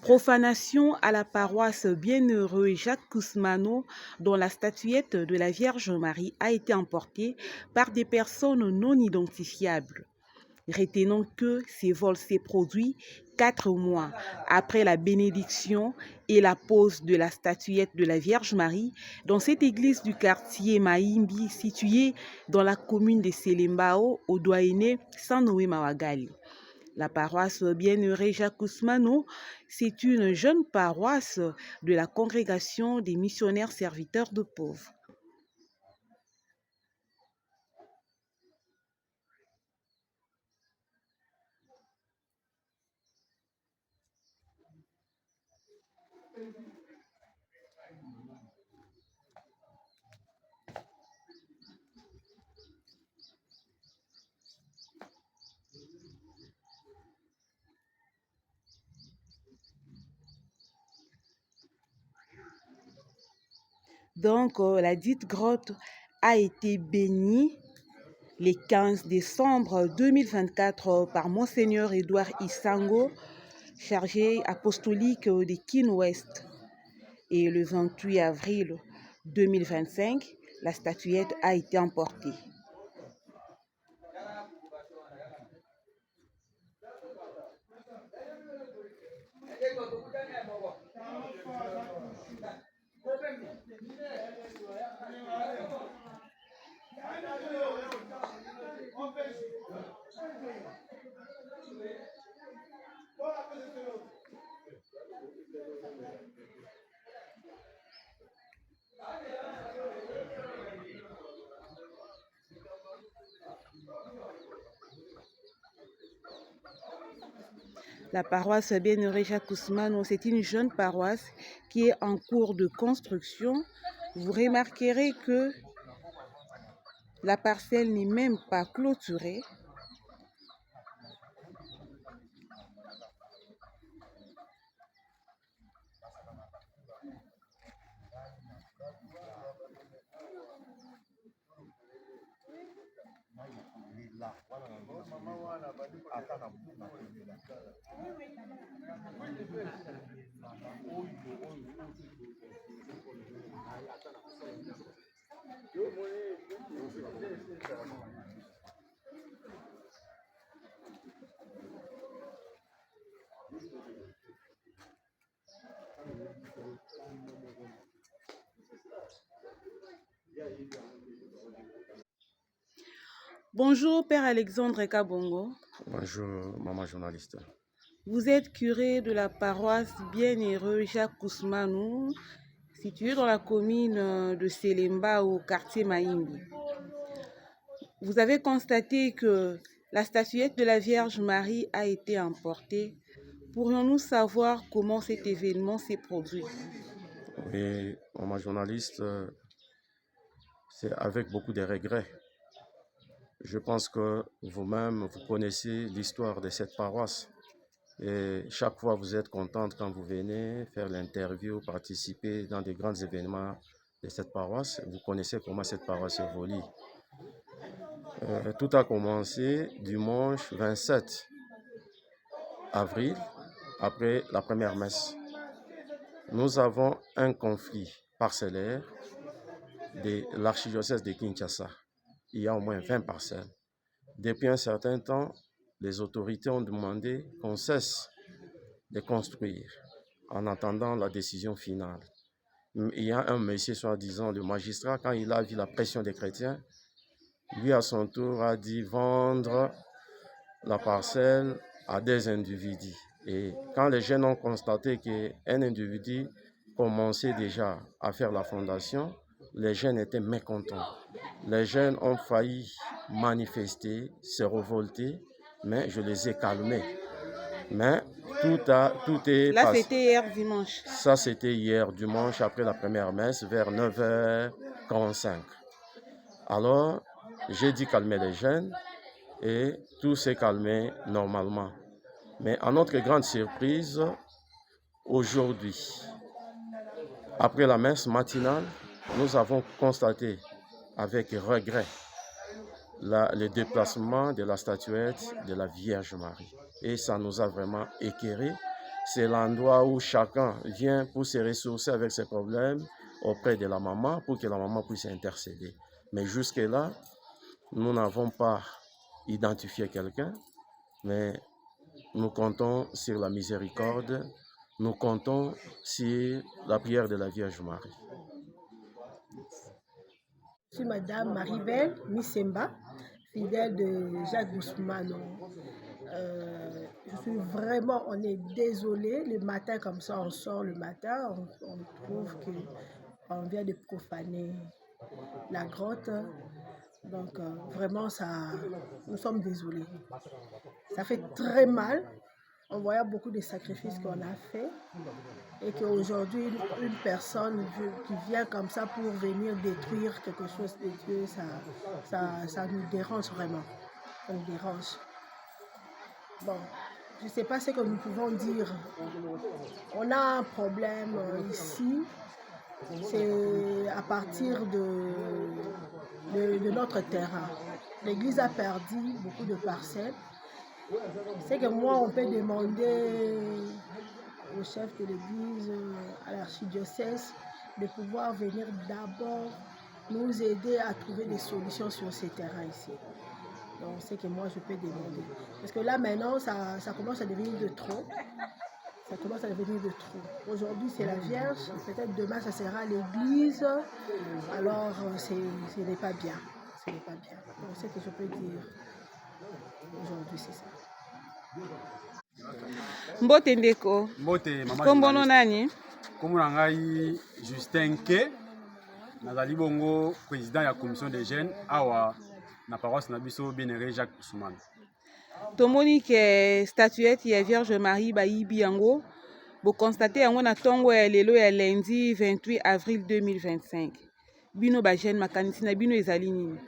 Profanation à la paroisse Bienheureux Jacques Kousmano, dont la statuette de la Vierge Marie a été emportée par des personnes non identifiables. Retenons que ces vols s'est produit 4 mois après la bénédiction et la pose de la statuette de la Vierge Marie dans cette église du quartier Maïmbi située dans la commune de Selembao au doyenné Sanoé Mawagali. La paroisse Bienheureux Jacques Kousmano, c'est une jeune paroisse de la congrégation des missionnaires serviteurs de pauvres. Donc, la dite grotte a été bénie le 15 décembre 2024 par Monseigneur Edouard Isango, chargé apostolique de Kin Ouest. Et le 28 avril 2025, la statuette a été emportée. La paroisse Bienheureux Jacques Kousmano, c'est une jeune paroisse qui est en cours de construction. Vous remarquerez que la parcelle n'est même pas clôturée. Bonjour, Père Alexandre Kabongo. Bonjour, maman journaliste. Vous êtes curé de la paroisse Bienheureux Jacques Kousmano, située dans la commune de Selemba au quartier Maïmbi. Vous avez constaté que la statuette de la Vierge Marie a été emportée. Pourrions-nous savoir comment cet événement s'est produit? Oui, maman journaliste, c'est avec beaucoup de regrets. Je pense que vous-même, vous connaissez l'histoire de cette paroisse. Et chaque fois, vous êtes contente quand vous venez faire l'interview, participer dans des grands événements de cette paroisse. Vous connaissez comment cette paroisse évolue. Tout a commencé dimanche 27 avril, après la première messe. Nous avons un conflit parcellaire de l'archidiocèse de Kinshasa. Il y a au moins 20 parcelles. Depuis un certain temps, les autorités ont demandé qu'on cesse de construire en attendant la décision finale. Il y a un monsieur, soi-disant le magistrat, quand il a vu la pression des chrétiens, lui à son tour a dit vendre la parcelle à des individus. Et quand les jeunes ont constaté qu'un individu commençait déjà à faire la fondation, les jeunes étaient mécontents. Les jeunes ont failli manifester, se révolter, mais je les ai calmés. Mais tout est Là, passé. c'était hier dimanche. Ça, c'était hier dimanche après la première messe vers 9h45. Alors, j'ai dit calmer les jeunes et tout s'est calmé normalement. Mais à notre grande surprise, aujourd'hui, après la messe matinale, nous avons constaté avec regret le déplacement de la statuette de la Vierge Marie. Et ça nous a vraiment éclairé. C'est l'endroit où chacun vient pour se ressourcer avec ses problèmes auprès de la maman pour que la maman puisse intercéder. Mais jusque-là, nous n'avons pas identifié quelqu'un, mais nous comptons sur la miséricorde, nous comptons sur la prière de la Vierge Marie. Je suis Madame Maribel Misemba, fidèle de Jacques Guzmano. Je suis vraiment, on est désolé, le matin comme ça, on sort le matin, on trouve qu'on vient de profaner la grotte. Donc vraiment, nous sommes désolés. Ça fait très mal. On voyait beaucoup de sacrifices qu'on a fait et qu'aujourd'hui, une personne qui vient comme ça pour venir détruire quelque chose de Dieu, ça nous dérange vraiment. Ça nous dérange. Bon, je ne sais pas ce que nous pouvons dire. On a un problème ici. C'est à partir de notre terrain. L'Église a perdu beaucoup de parcelles. C'est que moi, on peut demander au chef de l'Église, à l'archidiocèse, de pouvoir venir d'abord nous aider à trouver des solutions sur ces terrains ici. Donc, c'est que moi, je peux demander. Parce que là, maintenant, ça commence à devenir de trop. Ça commence à devenir de trop. Aujourd'hui, c'est la Vierge. Peut-être demain, ça sera l'Église. Alors, ce n'est pas bien. Ce n'est pas bien. Donc, ce que je peux dire aujourd'hui, c'est ça. Mbote ndeko. Mbote mama. Kombono nani? Komona ngai Justin Ke. Nazali bongo président ya commission des jeunes awa na paroisse na biso Bénéré Jacques Guzmano. Tomoni ke statuette ya Vierge Marie bayibi yango. Bo constater yango na tongo ya lelo ya lundi 28 avril 2025. Bino ba jeune makanisi na bino ezali nini?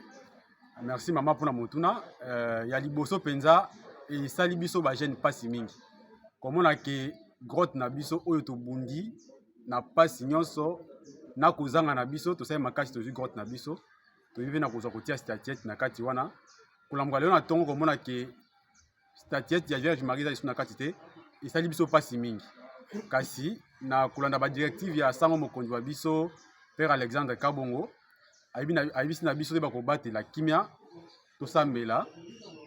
Merci mama pour la motuna. Ya liboso penza et sali biso ba jeune pasi mingi. Komona ke grotte na biso oyo to bundi na pasi nyonso na kozanga na biso to sai makasi to grotte na biso to vive na kozwa kotia statuette na kati wana. Kulamuka lelo na tongo komona ke statuette ya Vierge Marie za na kati te et sali biso pasi mingi. Kasi na kulanda ba directive ya sango mokonzi wa biso Père Alexandre Kabongo ayibisi na biso te bakobatela kimia tosambela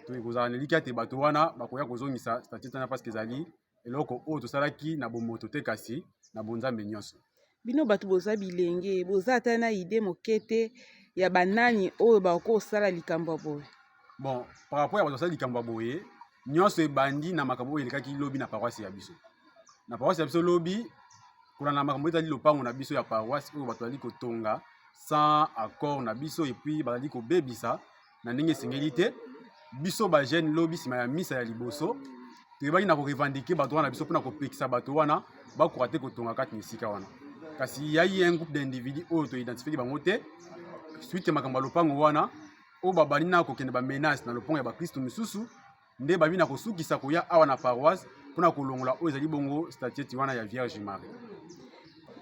tokozala na likia te bato wana bakoya kozongisa statuette wana parce que ezali eloko oyo tosalaki na bomoto te kasi na bonzambe nyonso. Bino bato boza bilenge boza ata na ide moke te ya banani oyo bakosala likambo boye. Bon, par rapport ya bato basala likambo boye nyonso ebandi na makambo oyo elekaki lobi na paroisse ya biso. Na paroisse ya biso lobi kuna na makambo ezali lopango na biso ya paroisse oyo bato bali kotonga sans accord na biso et puis bazali kobebisa na ndenge esengeli te. Biso ba jeune lobi sima ya misa ya liboso toyebaki na korevendiquer bato wana biso mpona kopekisa bato wana bakoka te kotonga kati na esika wana. Kasi yayi un groupe d'individus oyo toidentifie bango te suite makambo ya lopango wana oyo babandi na kokende bamenace na lopango ya bakristo misusu nde babi na kosukisa koya awa na paroisse mpona kolongola oyo ezali bongo statuette wana ya Vierge Marie.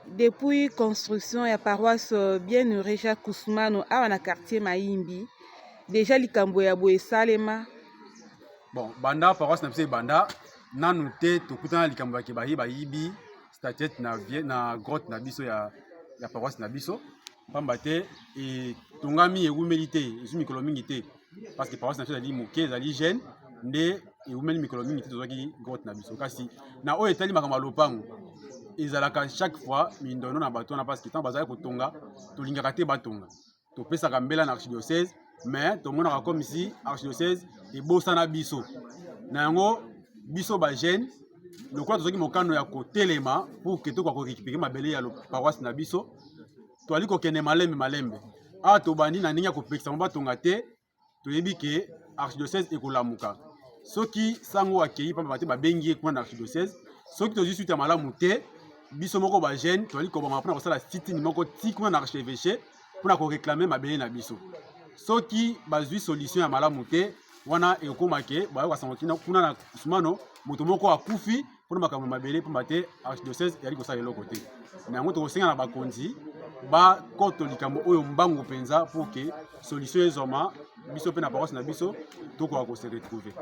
Depuis construction ya paroisse Bien-Heureux Jacques Guzmano awa na quartier Mayimbi, déjà likambo ya boye salema. Bon, banda paroisse na biso banda nanu te tokutana likambo ya bayibi statuette na grotte na biso ya paroisse na biso pamba te et tongami ewumeli te ezwi mikolo mingi te parce que paroisse na biso ezali moke ezali jeune nde ewumeli mikolo mingi te tozwaki grotte na biso kasi na oyo etali makambo ya lopango ezalaka chaque fois mindono na bato wana parce que tant bazali kotonga tolingaka te batonga topesaka mbela na archidiocèse mais tomonaka comme ici archidiocèse ebosana biso na yango biso ba jeune lokola tozwaki mokano ya kotelema pour ke tokoka korécupérer mabele ya paroisse na biso toali kokende malembe awa tobandi na ndenge ya kopekisa mo batonga te toyebi ke archidiocèse ekolamuka soki sango akei pamba bate babengi ye kuna na archidiocèse soki tozwi suite ya malamu te biso moko ba jeune toali kobama mpona kosala sitini moko ti kuna na archevêché mpona koréclame mabele na biso soki bazwi solution ya malamu te wana ekomake bayo kasango kuna na Guzmano moto moko akufi mpona makambo mabele pamba te archidiocèse yali kosala eloko te na yango tokosenga na bakonzi bakoto likambo oyo mbangu mpenza pour ke solution ezoma biso pe na paroisse na biso tokoka se retrouver.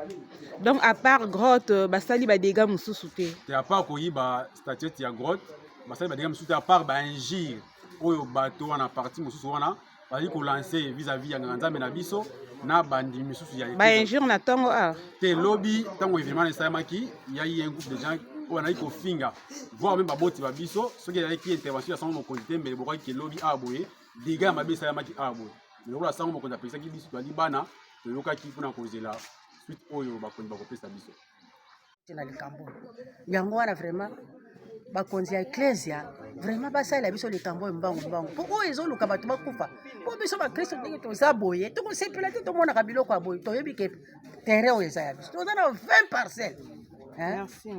Donc à part grotte basali badega mosusu te. Te à part koyiba statuette ya grotte basali badega mosusu te à part baingire oyo bato wana parti mosusu wana bali kolancer vis-à-vis ya nzambe na biso na bandi mosusu ya baingire na ntongo awa te lobi ntango événement esalemaki ya un groupe de gens oyo anaki kofinga voire même baboti babiso soki ezalaki intervention ya sango mokonzi te mbele bokaki kelobi awa boye dega ya mabe esalemaki awa boye lokola sango mokonzi apesaki biso toali bana toyokaki mpona kozela suite oyo bakonzi bakopesa biso na likambo yango wana vraiment bakonzi ya ecclesia vraiment basalela biso likambo oyo mbangu mpo oyo ezoluka bato bakufa mpo biso bakristo ndenge toza boye tokosepela te tomonaka biloko ya boye toyebi ke terrain oyo eza ya biso toza na 20 parcelles. Merci.